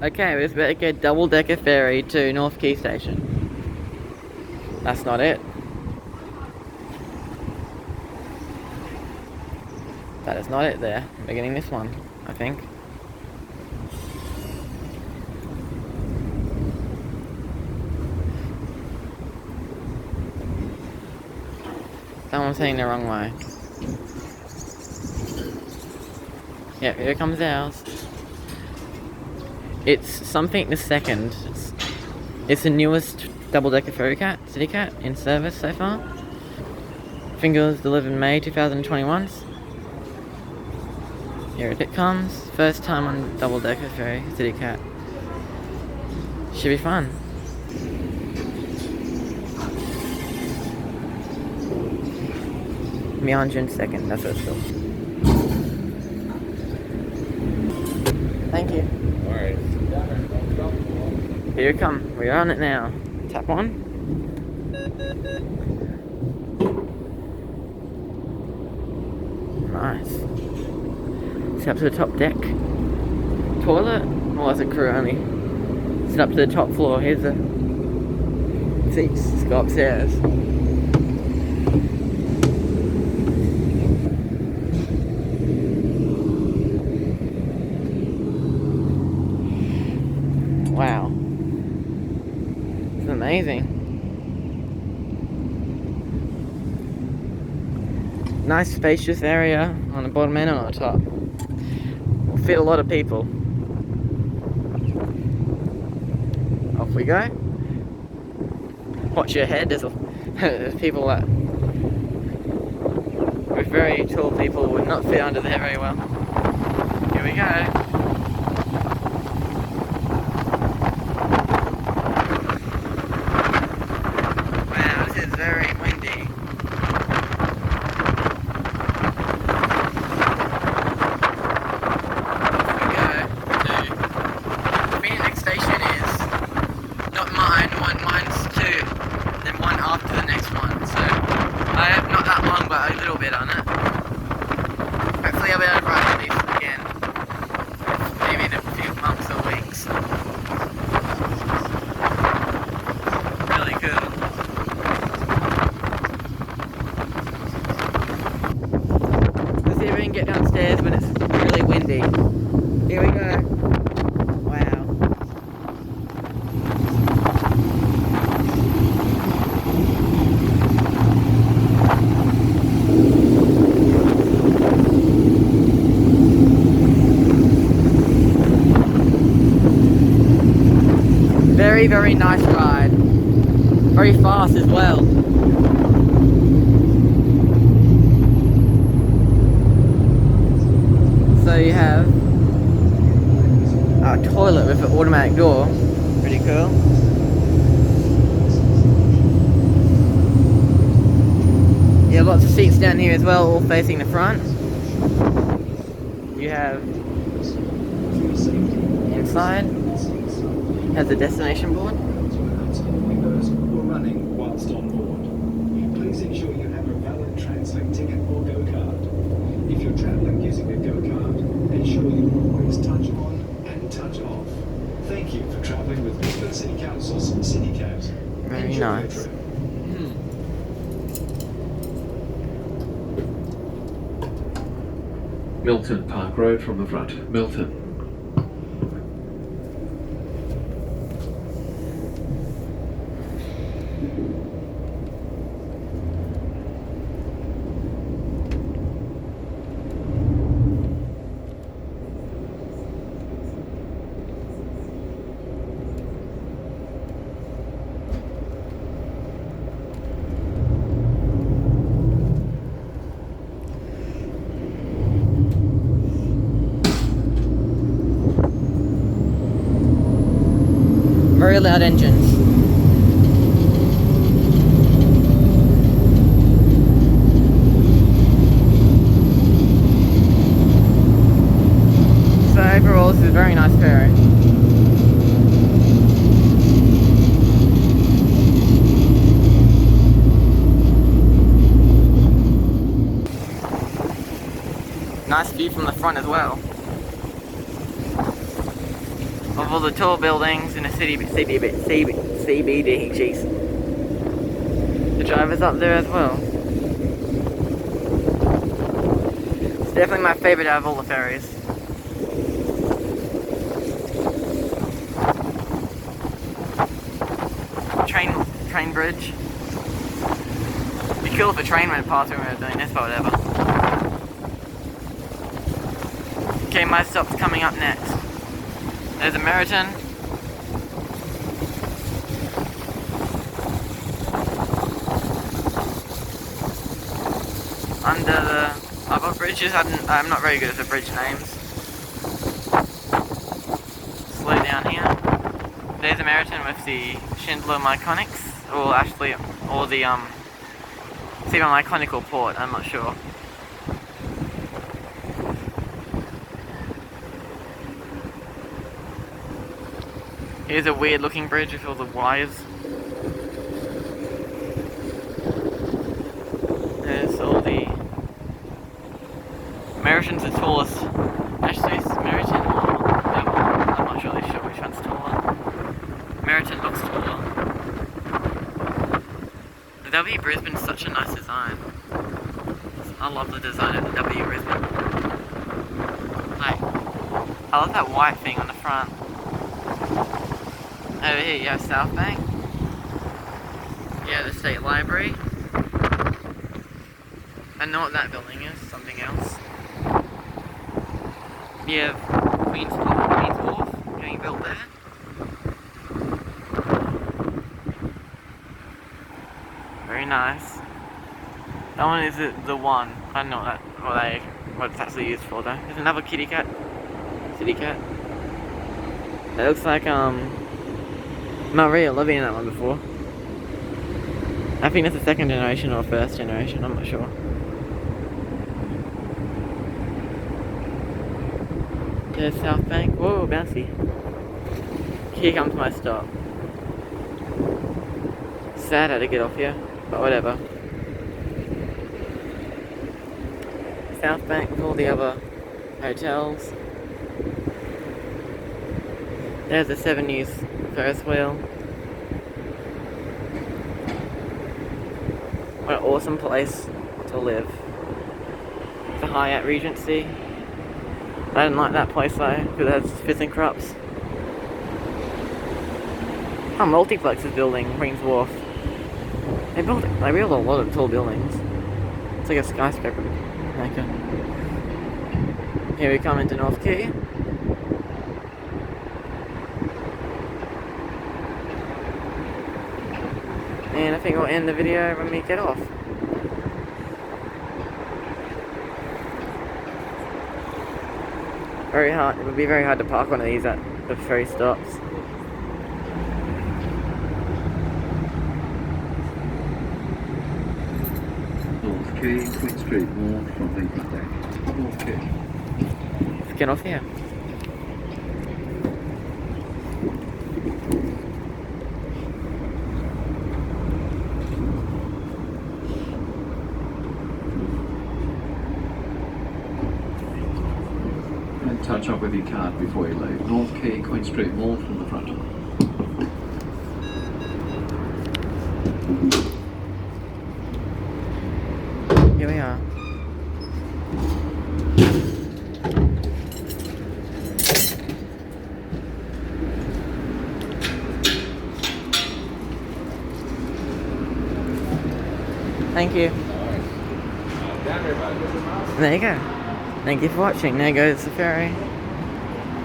Okay, we're about to get double-decker ferry to North Quay Station. That's not it. That is not it there. We're getting this one, I think. Someone's heading the wrong way. Yep, here comes ours. It's something the second. It's the newest double-decker ferry cat, CityCat, in service so far. I think it was delivered in May 2021. Here it comes. First time on double-decker ferry, CityCat. Should be fun. Meandering second, that's what it's called. Thank you. Alright. Here it comes. We're on it now. Tap on. Nice. Sit up to the top deck. Toilet? Well, that's a crew only. Sit up to the top floor. Here's the seats. Let's go upstairs. Wow. It's amazing. Nice spacious area on the bottom and on the top. Will fit a lot of people. Off we go. Watch your head, there's people that with very tall people would not fit under there very well. Here we go. Very windy. Off we go. I think the next station is not mine, mine's two, then one after the next one. So I have not that long, but a little bit on it. Hopefully I'll be able to ride these again. Maybe in a few months or weeks. Really cool. See if we can get downstairs when it's really windy. Here we go. Wow. Very, very nice ride. Very fast as well. So you have a toilet with an automatic door. Pretty cool. You have lots of seats down here as well, all facing the front. You have inside has a destination board. Windows were running whilst on board. Please ensure you have a valid Translink ticket or go card. If you're travelling using a go card, ensure you always touch on and touch off. Thank you for travelling with Milton City Council's CityCat. Very Enjoy your nice. trip. Milton Park Road from the front. Milton. Very loud engines. So overall, this is a very nice ferry. Nice view from the front as well. of all the tall buildings in a CBD. Jeez. The driver's up there as well. It's definitely my favourite out of all the ferries. Train bridge. It'd be cool if a train went past when we were doing this, but whatever. Okay, my stop's coming up next. There's a Meriton. Under the other bridges, I'm not very good at the bridge names. Slow down here. There's a Meriton with the Schindler Myconics, or actually, or the it's even Myconical port, I'm not sure. Here's a weird looking bridge with all the wires. There's all the Meriton's the tallest. Actually, it's Meriton or I'm not really sure which one's taller. Meriton looks taller. The W Brisbane's such a nice design. I love the design of the W Brisbane. Like, I love that white thing on the front. Over here you have South Bank. Yeah, the State Library. I know what that building is, something else. You have Queen's Wharf getting built there. Very nice. That one is the one. I don't know what it's actually used for though. There's another CityCat. CityCat. It looks like Maria living in that one before. I think it's a second generation or first generation, I'm not sure. There's South Bank. Whoa, bouncy. Here comes my stop. Sad I had to get off here, but whatever. South Bank with all the other hotels. There's the 7 News Ferris wheel. What an awesome place to live. The Hyatt Regency. I didn't like that place though, because it has fits and crops. Oh, Multiplex is building Queen's Wharf. They build a lot of tall buildings. It's like a skyscraper. Okay. Here we come into North Quay. And I think we'll end the video when we get off. Very hard. It would be very hard to park one of these at the ferry stops. North Quay, Queen Street, more from the deck. North Quay. Let's get off here. Touch up with your card before you leave. North Quay, Queen Street Mall from the front. Here we are. Thank you. There you go. Thank you for watching. There goes the ferry.